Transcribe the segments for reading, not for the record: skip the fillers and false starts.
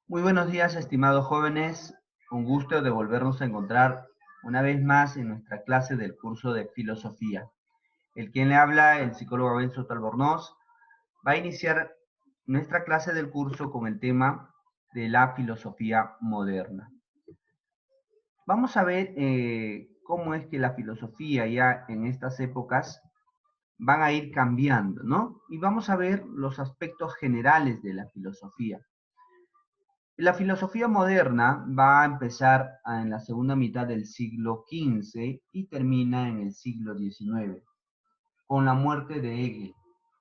Muy buenos días, estimados jóvenes. Un gusto de volvernos a encontrar una vez más en nuestra clase del curso de filosofía. El quien le habla, el psicólogo Abel Soto Albornoz, va a iniciar nuestra clase del curso con el tema de la filosofía moderna. Vamos a ver cómo es que la filosofía ya en estas épocas van a ir cambiando, ¿no? Y vamos a ver los aspectos generales de la filosofía. La filosofía moderna va a empezar en la segunda mitad del siglo XV y termina en el siglo XIX, con la muerte de Hegel,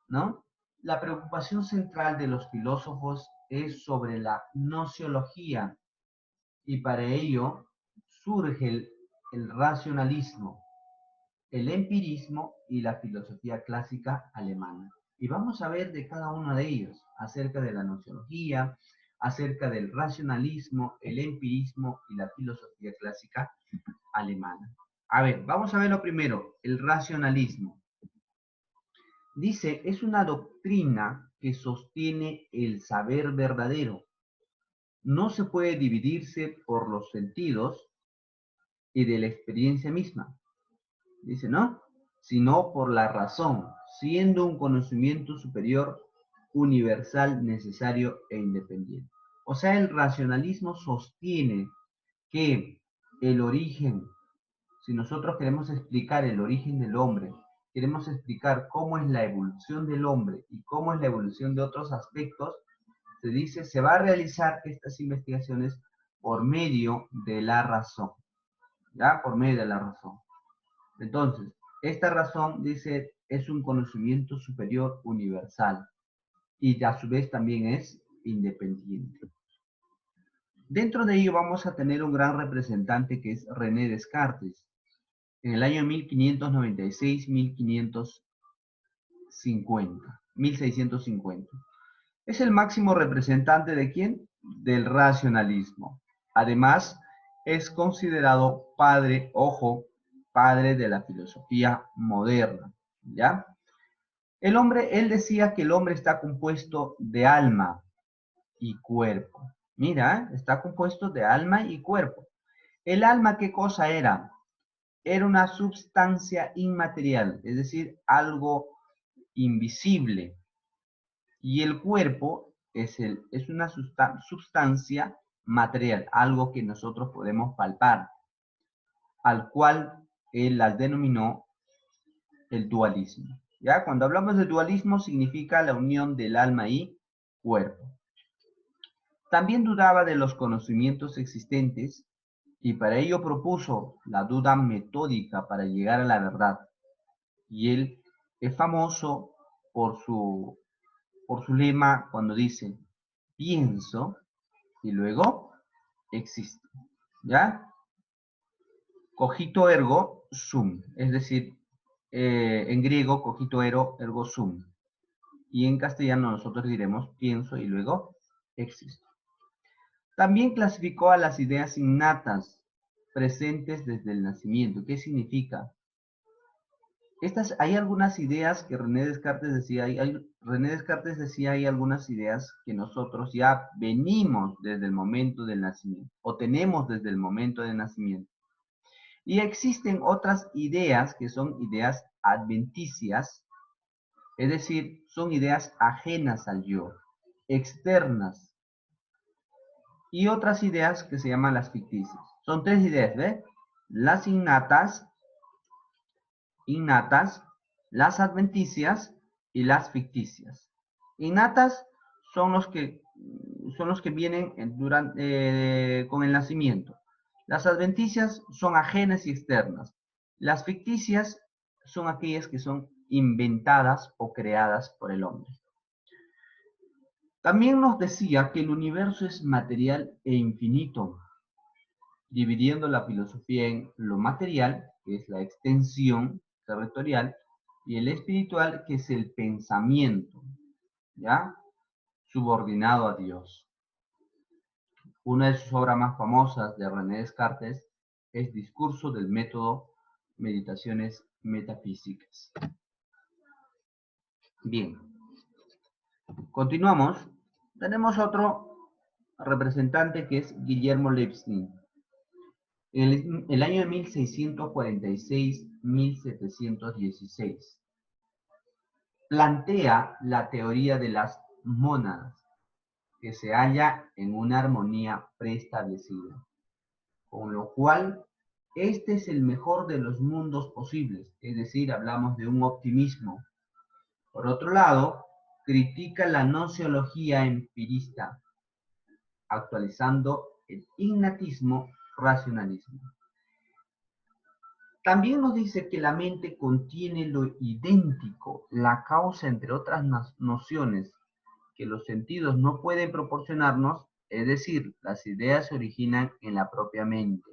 ¿no? La preocupación central de los filósofos es sobre la nociología y para ello surge el racionalismo, el empirismo y la filosofía clásica alemana. Y vamos a ver de cada uno de ellos, acerca de la nociología, acerca del racionalismo, el empirismo y la filosofía clásica alemana. A ver, vamos a ver lo primero, el racionalismo. Dice, es una doctrina que sostiene el saber verdadero. No se puede dividirse por los sentidos y de la experiencia misma. Dice, ¿no? Sino por la razón, siendo un conocimiento superior, universal, necesario e independiente. O sea, el racionalismo sostiene que el origen, si nosotros queremos explicar el origen del hombre, queremos explicar cómo es la evolución del hombre y cómo es la evolución de otros aspectos, se dice, se va a realizar estas investigaciones por medio de la razón, ¿ya? Por medio de la razón. Entonces, esta razón, dice, es un conocimiento superior universal y a su vez también es independiente. Dentro de ello vamos a tener un gran representante que es René Descartes. En el año 1650. Es el máximo representante de ¿quién? Del racionalismo. Además, es considerado padre, ojo, padre de la filosofía moderna, ¿ya? Él decía que el hombre está compuesto de alma y cuerpo. Mira, está compuesto de alma y cuerpo. ¿El alma qué cosa era? Era una substancia inmaterial, es decir, algo invisible. Y el cuerpo es una sustancia material, algo que nosotros podemos palpar, al cual él las denominó el dualismo. ¿Ya? Cuando hablamos de dualismo significa la unión del alma y cuerpo. También dudaba de los conocimientos existentes y para ello propuso la duda metódica para llegar a la verdad. Y él es famoso por su lema cuando dice, pienso y luego existe. ¿Ya? Cogito ergo sum, es decir, en griego cogito ergo sum. Y en castellano nosotros diremos pienso y luego existo. También clasificó a las ideas innatas presentes desde el nacimiento. ¿Qué significa? Hay algunas ideas que René Descartes decía, hay algunas ideas que nosotros ya venimos desde el momento del nacimiento, o tenemos desde el momento del nacimiento. Y existen otras ideas que son ideas adventicias, es decir, son ideas ajenas al yo, externas, y otras ideas que se llaman las ficticias. Son tres ideas, ¿ves? Las innatas, las adventicias y las ficticias. Innatas son los que vienen con el nacimiento. Las adventicias son ajenas y externas. Las ficticias son aquellas que son inventadas o creadas por el hombre. También nos decía que el universo es material e infinito, dividiendo la filosofía en lo material, que es la extensión territorial, y el espiritual, que es el pensamiento, ¿ya? Subordinado a Dios. Una de sus obras más famosas de René Descartes es Discurso del método, Meditaciones metafísicas. Bien, continuamos. Tenemos otro representante que es Guillermo Leibniz. En el año de 1646-1716 plantea la teoría de las mónadas, que se halla en una armonía preestablecida, con lo cual este es el mejor de los mundos posibles, es decir, hablamos de un optimismo. Por otro lado, critica la gnoseología empirista, actualizando el ignatismo racionalismo. También nos dice que la mente contiene lo idéntico, la causa entre otras nociones que los sentidos no pueden proporcionarnos, es decir, las ideas se originan en la propia mente.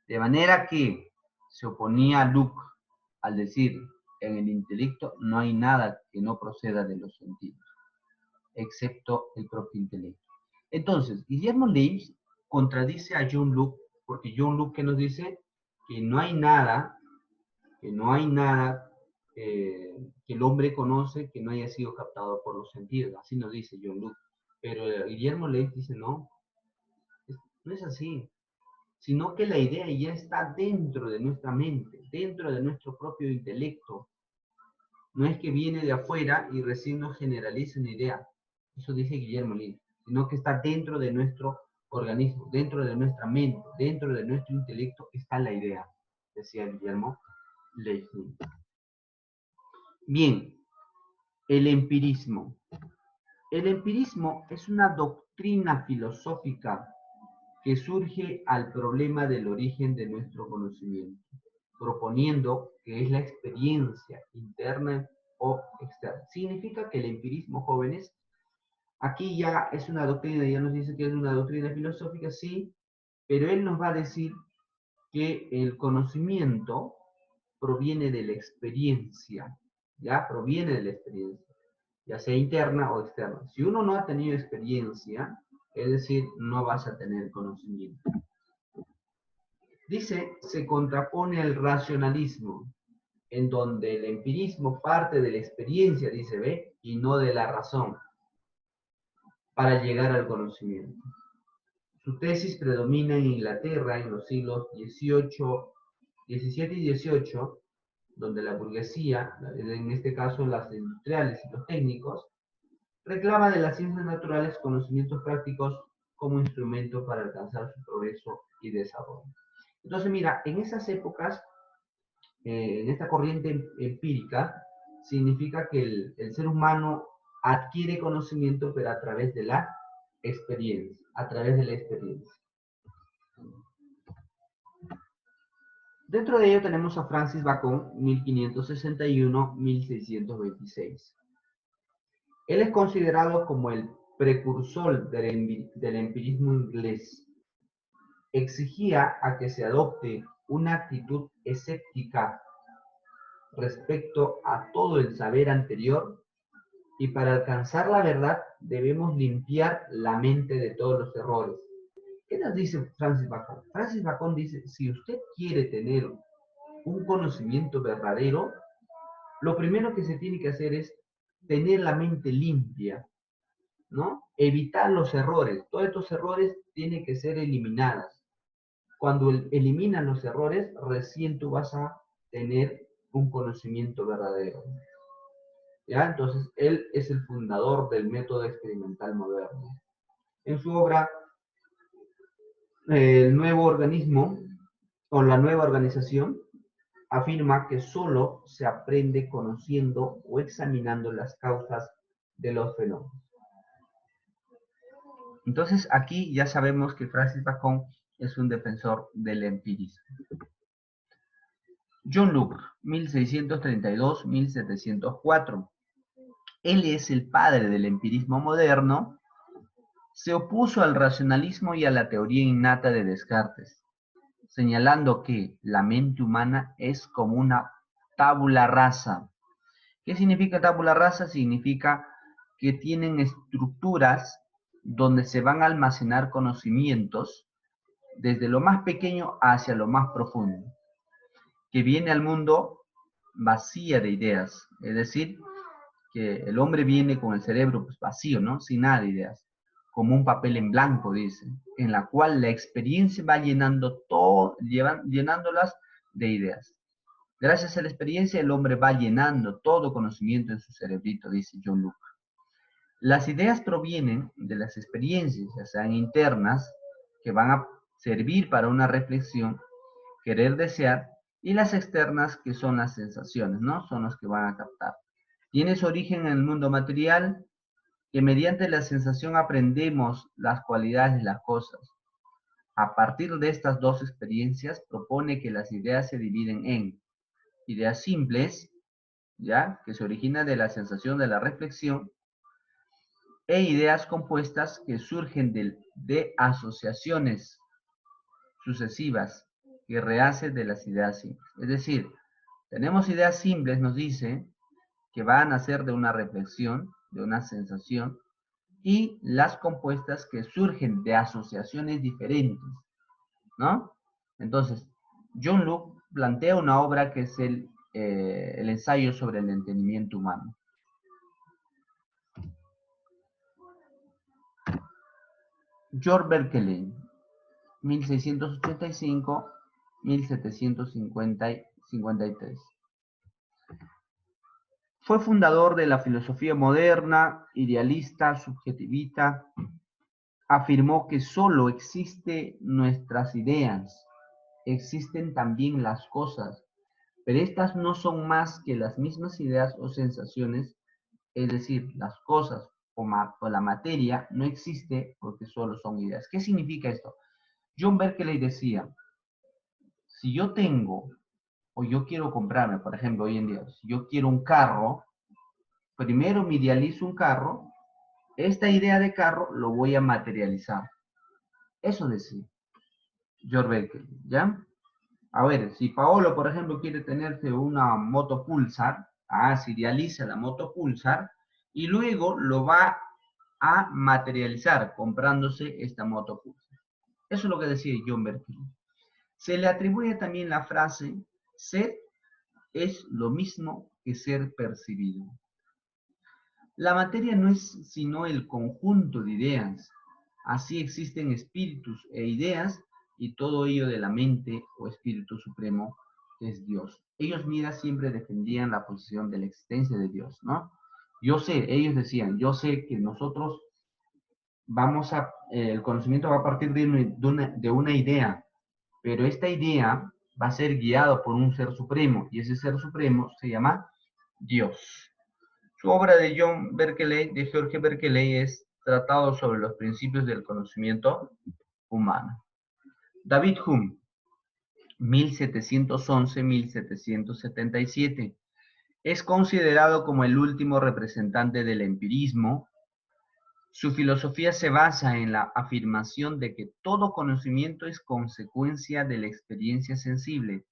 De manera que se oponía a Locke al decir, en el intelecto no hay nada que no proceda de los sentidos, excepto el propio intelecto. Entonces, Guillermo Leibniz contradice a John Locke, porque John Locke que nos dice que no hay nada que el hombre conoce que no haya sido captado por los sentidos. Así nos dice John Locke. Pero Guillermo Leibniz dice, no, no es así, sino que la idea ya está dentro de nuestra mente, dentro de nuestro propio intelecto. No es que viene de afuera y recién nos generaliza una idea. Eso dice Guillermo Leibniz, sino que está dentro de nuestro organismo, dentro de nuestra mente, dentro de nuestro intelecto está la idea, decía Guillermo Leibniz. Bien, el empirismo. El empirismo es una doctrina filosófica que surge al problema del origen de nuestro conocimiento, proponiendo que es la experiencia interna o externa. Significa que el empirismo, jóvenes, aquí ya es una doctrina, ya nos dice que es una doctrina filosófica, sí, pero él nos va a decir que el conocimiento proviene de la experiencia, ¿ya? Proviene de la experiencia, ya sea interna o externa. Si uno no ha tenido experiencia, es decir, no vas a tener conocimiento. Dice, se contrapone al racionalismo, en donde el empirismo parte de la experiencia, dice, ve, y no de la razón, para llegar al conocimiento. Su tesis predomina en Inglaterra en los siglos XVII y XVIII, donde la burguesía, en este caso las industriales y los técnicos, reclama de las ciencias naturales conocimientos prácticos como instrumento para alcanzar su progreso y desarrollo. Entonces, mira, en esas épocas, en esta corriente empírica, significa que el ser humano adquiere conocimiento, pero a través de la experiencia, a través de la experiencia. Dentro de ello tenemos a Francis Bacon, 1561-1626. Él es considerado como el precursor del empirismo inglés. Exigía a que se adopte una actitud escéptica respecto a todo el saber anterior y para alcanzar la verdad debemos limpiar la mente de todos los errores. ¿Qué nos dice Francis Bacon? Francis Bacon dice, si usted quiere tener un conocimiento verdadero, lo primero que se tiene que hacer es tener la mente limpia, ¿no? Evitar los errores. Todos estos errores tienen que ser eliminados. Cuando eliminan los errores, recién tú vas a tener un conocimiento verdadero. ¿Ya? Entonces, él es el fundador del método experimental moderno. En su obra, El nuevo organismo o la nueva organización, afirma que solo se aprende conociendo o examinando las causas de los fenómenos. Entonces, aquí ya sabemos que Francis Bacon es un defensor del empirismo. John Locke, 1632-1704. Él es el padre del empirismo moderno. Se opuso al racionalismo y a la teoría innata de Descartes, señalando que la mente humana es como una tabula rasa. ¿Qué significa tabula rasa? Significa que tienen estructuras donde se van a almacenar conocimientos desde lo más pequeño hacia lo más profundo, que viene al mundo vacía de ideas, es decir, que el hombre viene con el cerebro pues, vacío, ¿no? Sin nada de ideas. como un papel en blanco, dice, en la cual la experiencia va llenando todo, llenándolas de ideas. Gracias a la experiencia, el hombre va llenando todo conocimiento en su cerebrito, dice John Locke. Las ideas provienen de las experiencias, ya sean internas, que van a servir para una reflexión, querer, desear, y las externas, que son las sensaciones, ¿no? Son las que van a captar. Tiene su origen en el mundo material, que mediante la sensación aprendemos las cualidades de las cosas. A partir de estas dos experiencias, propone que las ideas se dividen en ideas simples, ¿ya? Que se originan de la sensación de la reflexión, e ideas compuestas que surgen de asociaciones sucesivas que rehacen de las ideas simples. Es decir, tenemos ideas simples, nos dice, que van a ser de una reflexión, de una sensación, y las compuestas que surgen de asociaciones diferentes, ¿no? Entonces, John Locke plantea una obra que es el ensayo sobre el entendimiento humano. George Berkeley, 1685-1753. Fue fundador de la filosofía moderna, idealista, subjetivista. Afirmó que solo existen nuestras ideas, existen también las cosas, pero estas no son más que las mismas ideas o sensaciones, es decir, las cosas o la materia no existe porque solo son ideas. ¿Qué significa esto? John Berkeley decía, si yo tengo o yo quiero comprarme, por ejemplo, hoy en día, si yo quiero un carro, primero me idealizo un carro, esta idea de carro lo voy a materializar. Eso decía George Berkeley, ¿ya? A ver, si Paolo, por ejemplo, quiere tenerse una moto Pulsar, se idealiza la moto Pulsar y luego lo va a materializar comprándose esta moto Pulsar. Eso es lo que decía John Berkeley. Se le atribuye también la frase, ser es lo mismo que ser percibido. La materia no es sino el conjunto de ideas. Así existen espíritus e ideas y todo ello de la mente o espíritu supremo que es Dios. Ellos, mira, siempre defendían la posición de la existencia de Dios, ¿no? Yo sé, ellos decían, yo sé que nosotros el conocimiento va a partir de una idea, pero esta idea va a ser guiada por un ser supremo y ese ser supremo se llama Dios. Su obra de George Berkeley, es Tratado sobre los principios del conocimiento humano. David Hume, 1711-1777, es considerado como el último representante del empirismo. Su filosofía se basa en la afirmación de que todo conocimiento es consecuencia de la experiencia sensible,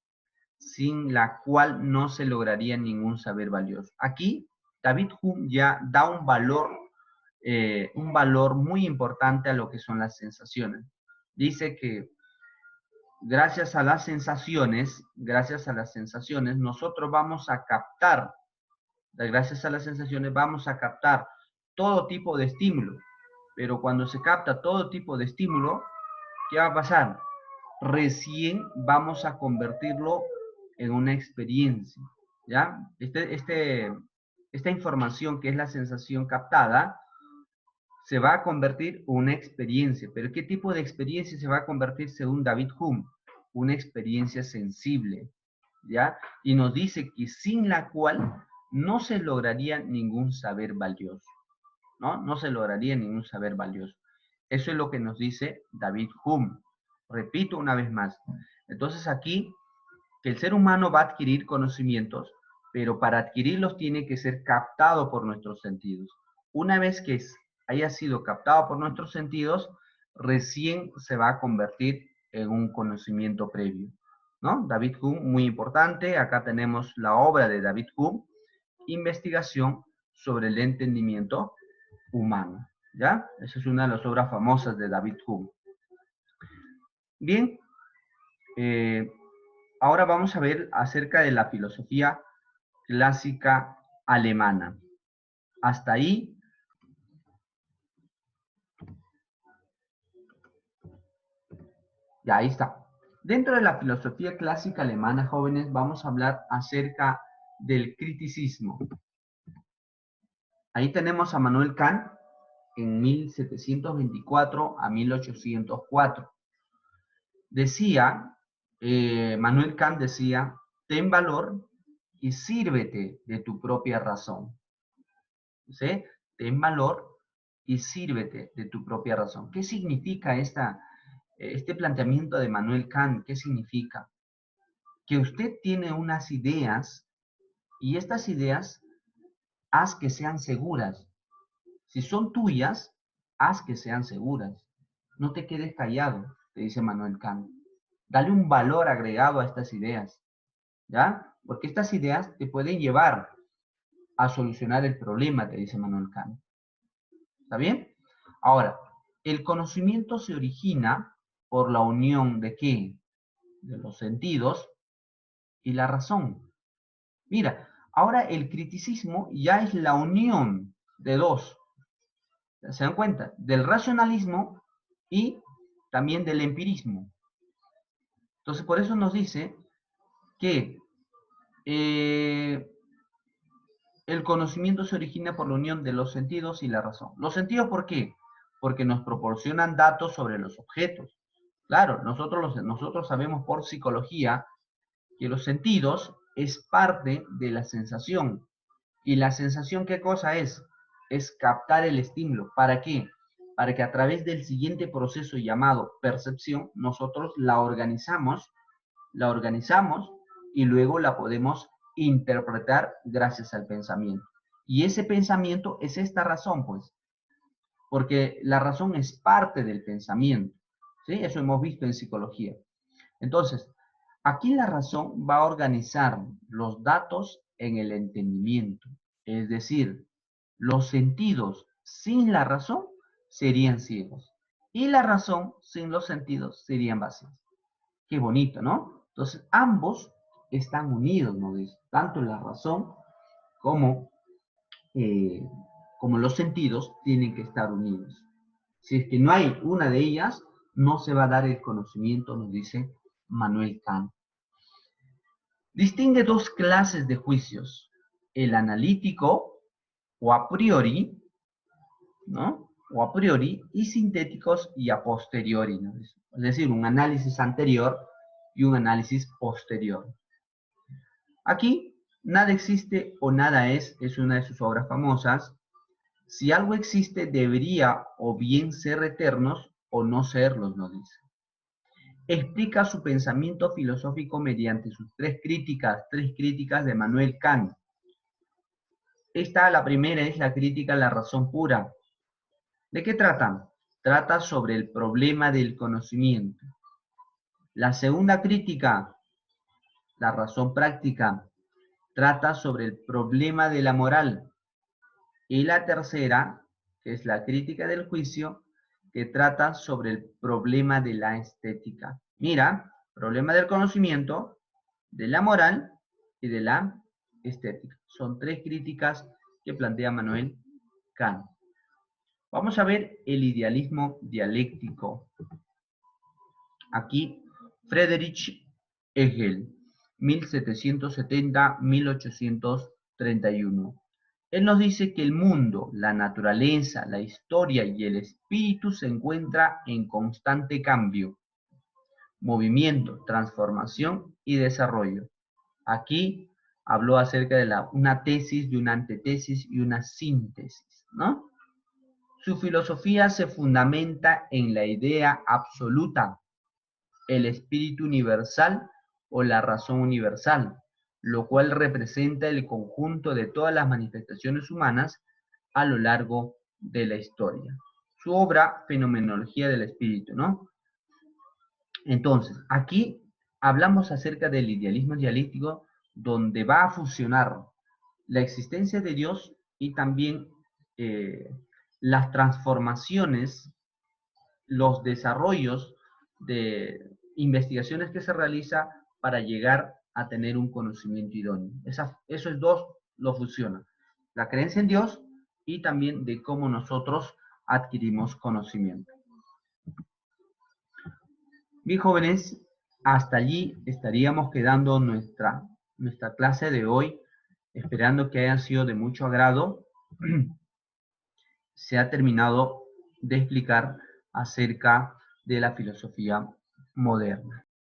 sin la cual no se lograría ningún saber valioso. Aquí, David Hume ya da un valor muy importante a lo que son las sensaciones. Dice que gracias a las sensaciones, nosotros vamos a captar, gracias a las sensaciones vamos a captar todo tipo de estímulo. Pero cuando se capta todo tipo de estímulo, ¿qué va a pasar? Recién vamos a convertirlo en una experiencia, ¿ya? Esta información que es la sensación captada se va a convertir en una experiencia. ¿Pero qué tipo de experiencia se va a convertir según David Hume? Una experiencia sensible, ¿ya? Y nos dice que sin la cual no se lograría ningún saber valioso, ¿no? No se lograría ningún saber valioso. Eso es lo que nos dice David Hume. Repito una vez más. Entonces aquí, que el ser humano va a adquirir conocimientos, pero para adquirirlos tiene que ser captado por nuestros sentidos. Una vez que haya sido captado por nuestros sentidos, recién se va a convertir en un conocimiento previo, ¿no? David Hume, muy importante. Acá tenemos la obra de David Hume, Investigación sobre el entendimiento humano, ¿ya? Esa es una de las obras famosas de David Hume. Bien, ahora vamos a ver acerca de la filosofía clásica alemana. Hasta ahí Ya, ahí está. Dentro de la filosofía clásica alemana, jóvenes, vamos a hablar acerca del criticismo. Ahí tenemos a Manuel Kant en 1724 a 1804. Decía, Manuel Kant decía, ten valor y sírvete de tu propia razón. ¿Sí? Ten valor y sírvete de tu propia razón. ¿Qué significa este planteamiento de Manuel Kant? ¿Qué significa? Que usted tiene unas ideas y estas ideas haz que sean seguras. Si son tuyas, haz que sean seguras. No te quedes callado, te dice Manuel Kant. Dale un valor agregado a estas ideas, ¿ya? Porque estas ideas te pueden llevar a solucionar el problema, te dice Manuel Kant. ¿Está bien? Ahora, el conocimiento se origina por la unión ¿de qué? De los sentidos y la razón. Mira, ahora el criticismo ya es la unión de dos. ¿Se dan cuenta? Del racionalismo y también del empirismo. Entonces, por eso nos dice que el conocimiento se origina por la unión de los sentidos y la razón. ¿Los sentidos por qué? Porque nos proporcionan datos sobre los objetos. Claro, nosotros sabemos por psicología que los sentidos es parte de la sensación. ¿Y la sensación qué cosa es? Es captar el estímulo. ¿Para qué? Para que a través del siguiente proceso llamado percepción, nosotros la organizamos y luego la podemos interpretar gracias al pensamiento. Y ese pensamiento es esta razón, pues, porque la razón es parte del pensamiento, ¿sí? Eso hemos visto en psicología. Entonces, aquí la razón va a organizar los datos en el entendimiento, es decir, los sentidos sin la razón serían ciegos y la razón sin los sentidos serían vacíos. Qué bonito, ¿no? Entonces, ambos están unidos, ¿no? Tanto la razón como, eh, como los sentidos tienen que estar unidos. Si es que no hay una de ellas, no se va a dar el conocimiento, nos dice Manuel Kant. Distingue dos clases de juicios, el analítico o a priori, ¿no? O a priori, y sintéticos y a posteriori, ¿no? Es decir, un análisis anterior y un análisis posterior. Aquí, nada existe o nada es una de sus obras famosas. Si algo existe, debería o bien ser eternos o no serlos, nos dice. Explica su pensamiento filosófico mediante sus tres críticas de Manuel Kant. La primera es la crítica a la razón pura. ¿De qué trata? Trata sobre el problema del conocimiento. La segunda crítica, la razón práctica, trata sobre el problema de la moral. Y la tercera, que es la crítica del juicio, que trata sobre el problema de la estética. Mira, problema del conocimiento, de la moral y de la estética. Son tres críticas que plantea Manuel Kant. Vamos a ver el idealismo dialéctico. Aquí, Friedrich Hegel, 1770-1831. Él nos dice que el mundo, la naturaleza, la historia y el espíritu se encuentran en constante cambio, movimiento, transformación y desarrollo. Aquí habló acerca de una tesis, de una antetesis y una síntesis, ¿no? Su filosofía se fundamenta en la idea absoluta, el espíritu universal o la razón universal, lo cual representa el conjunto de todas las manifestaciones humanas a lo largo de la historia. Su obra, Fenomenología del Espíritu, ¿no? Entonces, aquí hablamos acerca del idealismo dialéctico, donde va a fusionar la existencia de Dios y también las transformaciones, los desarrollos de investigaciones que se realiza para llegar a tener un conocimiento idóneo. Esos dos lo fusionan. La creencia en Dios y también de cómo nosotros adquirimos conocimiento. Bien, jóvenes, hasta allí estaríamos quedando nuestra clase de hoy, esperando que haya sido de mucho agrado. Se ha terminado de explicar acerca de la filosofía moderna.